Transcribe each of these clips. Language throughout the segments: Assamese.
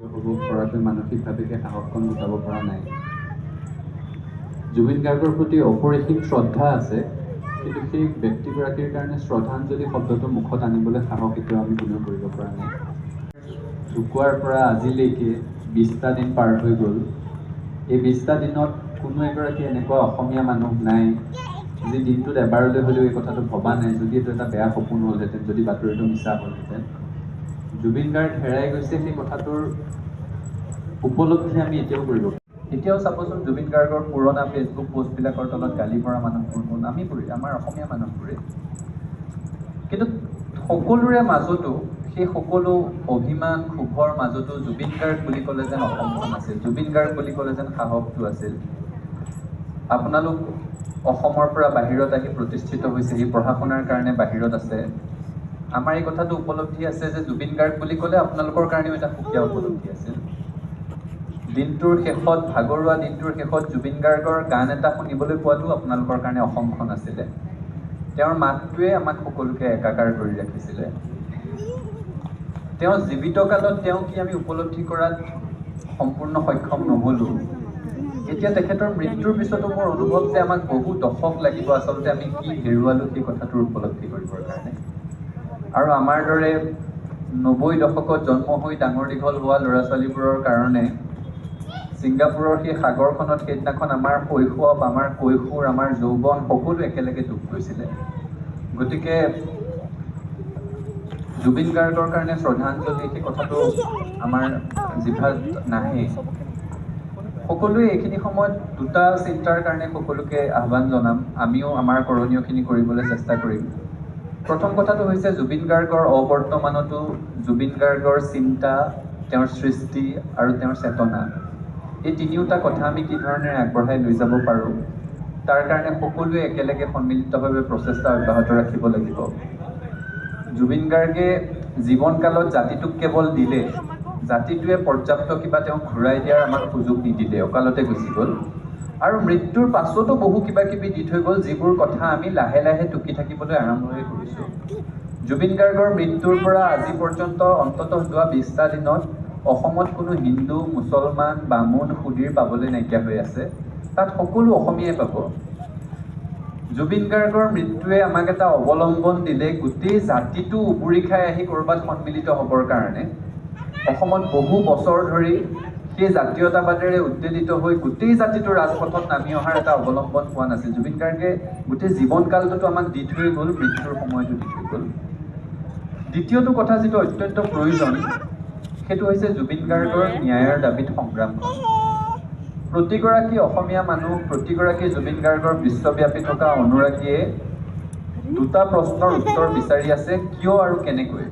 উপভোগ কৰাকৈ মানসিকভাৱে সেই সাহসকণ গোটাব পৰা নাই। জুবিন গাৰ্গৰ প্ৰতি অপৰিসীম শ্ৰদ্ধা আছে, কিন্তু সেই ব্যক্তিগৰাকীৰ কাৰণে শ্ৰদ্ধাঞ্জলি শব্দটো মুখত আনিবলৈ সাহস এতিয়াও আমি কোনেও কৰিব পৰা নাই। ঢুকুৱাৰ পৰা আজিলৈকে 20টা দিন পাৰ হৈ গ'ল। এই 20টা দিনত কোনো এগৰাকী এনেকুৱা অসমীয়া মানুহ নাই যি দিনটোত এবাৰলৈ হ'লেও এই কথাটো ভবা নাই, যদি এইটো এটা বেয়া সপোন হ'লহেঁতেন, যদি বাতৰিটো মিছা হ'লহেঁতেন। জুবিন গাৰ্গ হেৰাই গৈছে সেই কথাটোৰ উপলব্ধি আমি এতিয়াও কৰিব। এতিয়াও চাবচোন জুবিন গাৰ্গৰ পুৰণা ফেচবুক পোষ্টবিলাকৰ তলত গালি পৰা মানুহবোৰ আমিবোৰে, আমাৰ অসমীয়া মানুহবোৰে। কিন্তু সকলোৰে মাজতো সেই সকলো অভিমান ক্ষোভৰ মাজতো জুবিন গাৰ্গ বুলি ক'লে যেন অসমখন আছিল, জুবিন গাৰ্গ বুলি ক'লে যেন সাহসটো আছিল। আপোনালোক অসমৰ পৰা বাহিৰত আহি প্ৰতিষ্ঠিত হৈছে, এই পঢ়া শুনাৰ কাৰণে বাহিৰত আছে। আমাৰ এই কথাটো উপলব্ধি আছে যে জুবিন গাৰ্গ বুলি ক'লে আপোনালোকৰ কাৰণেও এটা সুকীয়া উপলব্ধি আছিল। দিনটোৰ শেষত, ভাগৰুৱা দিনটোৰ শেষত জুবিন গাৰ্গৰ গান এটা শুনিবলৈ পোৱাটো আপোনালোকৰ কাৰণে অসমখন আছিলে। তেওঁৰ মাতটোৱে আমাক সকলোকে একাকাৰ কৰি ৰাখিছিলে। তেওঁ জীৱিত কালত তেওঁ কি আমি উপলব্ধি কৰাত সম্পূৰ্ণ সক্ষম নহ'লোঁ। এতিয়া তেখেতৰ মৃত্যুৰ পিছতো মোৰ অনুভৱ যে আমাক বহু দশক লাগিব আচলতে আমি কি হেৰুৱালোঁ সেই কথাটোৰ উপলব্ধি কৰিবৰ কাৰণে। আৰু আমাৰ দৰে 90 দশকত জন্ম হৈ ডাঙৰ দীঘল হোৱা ল'ৰা ছোৱালীবোৰৰ কাৰণে ছিংগাপুৰৰ সেই সাগৰখনত সেইদিনাখন আমাৰ শৈশৱ, আমাৰ কৈশোৰ, আমাৰ যৌৱন সকলো একেলগে ডুব গৈছিলে। গতিকে জুবিন গাৰ্গৰ কাৰণে শ্ৰদ্ধাঞ্জলি সেই কথাটো আমাৰ জিভাত নাহে। সকলোৱে এইখিনি সময়ত দুটা চিন্তাৰ কাৰণে সকলোকে আহ্বান জনাম, আমিও আমাৰ কৰণীয়খিনি কৰিবলৈ চেষ্টা কৰিম। প্ৰথম কথাটো হৈছে জুবিন গাৰ্গৰ অবৰ্তমানতো জুবিন গাৰ্গৰ চিন্তা, তেওঁৰ সৃষ্টি আৰু তেওঁৰ চেতনা, এই তিনিওটা কথা আমি কি ধৰণেৰে আগবঢ়াই লৈ যাব পাৰোঁ তাৰ কাৰণে সকলোৱে একেলগে সন্মিলিতভাৱে প্ৰচেষ্টা অব্যাহত ৰাখিব লাগিব। জুবিন গাৰ্গে জীৱনকালত জাতিটোক কেৱল দিলে, জাতিটোৱে পৰ্যাপ্ত কিবা তেওঁক ঘূৰাই দিয়াৰ আমাক সুযোগ নিদিলে, অকালতে গুচি গ'ল। আৰু মৃত্যুৰ পাছতো বহু কিবা কিবি দি থৈ গ'ল, যিবোৰ কথা আমি লাহে লাহে টুকি থাকিবলৈ আৰম্ভহে কৰিছোঁ। জুবিন গাৰ্গৰ মৃত্যুৰ পৰা আজি পৰ্যন্ত অন্ততঃ যোৱা 20টা দিনত অসমত কোনো হিন্দু, মুছলমান, বামুণ, সুধীৰ পাবলৈ নাইকিয়া হৈ আছে। তাত সকলো অসমীয়াই পাব। জুবিন গাৰ্গৰ মৃত্যুৱে আমাক এটা অৱলম্বন দিলে গোটেই জাতিটো উবুৰি খাই আহি ক'ৰবাত সন্মিলিত হ'বৰ কাৰণে। অসমত বহু বছৰ ধৰি সেই জাতীয়তাবাদেৰে উদ্বেলিত হৈ গোটেই জাতিটো ৰাজপথত নামি অহাৰ এটা অৱলম্বন পোৱা নাছিল। জুবিন গাৰ্গে গোটেই জীৱনকালটোতো আমাক দি থৈ গ'ল, মৃত্যুৰ সময়তো দি থৈ গ'ল। দ্বিতীয়টো কথা যিটো অত্যন্ত প্ৰয়োজন সেইটো হৈছে জুবিন গাৰ্গৰ ন্যায়ৰ দাবীত সংগ্ৰামখন। প্ৰতিগৰাকী অসমীয়া মানুহ, প্ৰতিগৰাকী জুবিন গাৰ্গৰ বিশ্বব্যাপী থকা অনুৰাগীয়ে দুটা প্ৰশ্নৰ উত্তৰ বিচাৰি আছে, কিয় আৰু কেনেকৈ।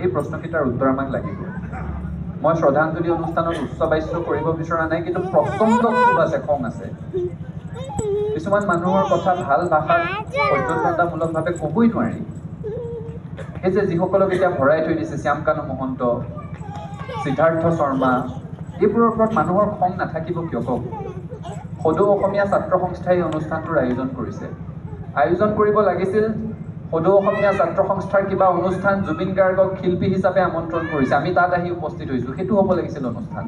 এই প্ৰশ্নকেইটাৰ উত্তৰ আমাক লাগিব। মই শ্ৰদ্ধাঞ্জলি অনুষ্ঠানত উচ্চ বাচ্য কৰিব বিচৰা নাই, কিন্তু প্ৰচণ্ড ক্ষোভ আছে, খং আছে। কিছুমান মানুহৰ কথা ভাল ভাষাত সৌজন্যতামূলকভাৱে ক'বই নোৱাৰি। সেই যে যিসকলক এতিয়া ভৰাই থৈ দিছে, শ্যামকানু মহন্ত, সিদ্ধাৰ্থ শৰ্মা, এইবোৰৰ ওপৰত মানুহৰ খং নাথাকিব কিয় কওক। সদৌ অসমীয়া ছাত্ৰ সংস্থাই এই অনুষ্ঠানটোৰ আয়োজন কৰিছে। আয়োজন কৰিব লাগিছিল সদৌ অসমীয়া ছাত্ৰ সংস্থাৰ কিবা অনুষ্ঠান, জুবিন গাৰ্গক শিল্পী হিচাপে আমন্ত্ৰণ কৰিছে, আমি তাত আহি উপস্থিত হৈছোঁ, সেইটো হ'ব লাগিছিল অনুষ্ঠান।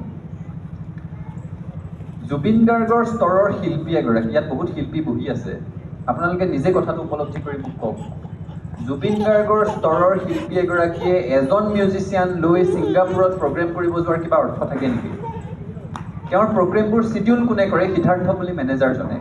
জুবিন গাৰ্গৰ স্তৰৰ শিল্পী এগৰাকী, ইয়াত বহুত শিল্পী বহি আছে, আপোনালোকে নিজে কথাটো উপলব্ধি কৰি মোক কওক। জুবিন গাৰ্গৰ স্তৰৰ শিল্পী এগৰাকীয়ে এজন মিউজিচিয়ান লৈ ছিংগাপুৰত প্ৰগ্ৰেম কৰিব যোৱাৰ কিবা অৰ্থ থাকে নেকি? তেওঁৰ প্ৰগ্ৰেমবোৰ চিডিউল কোনে কৰে? সিদ্ধাৰ্থ বুলি মেনেজাৰজনে।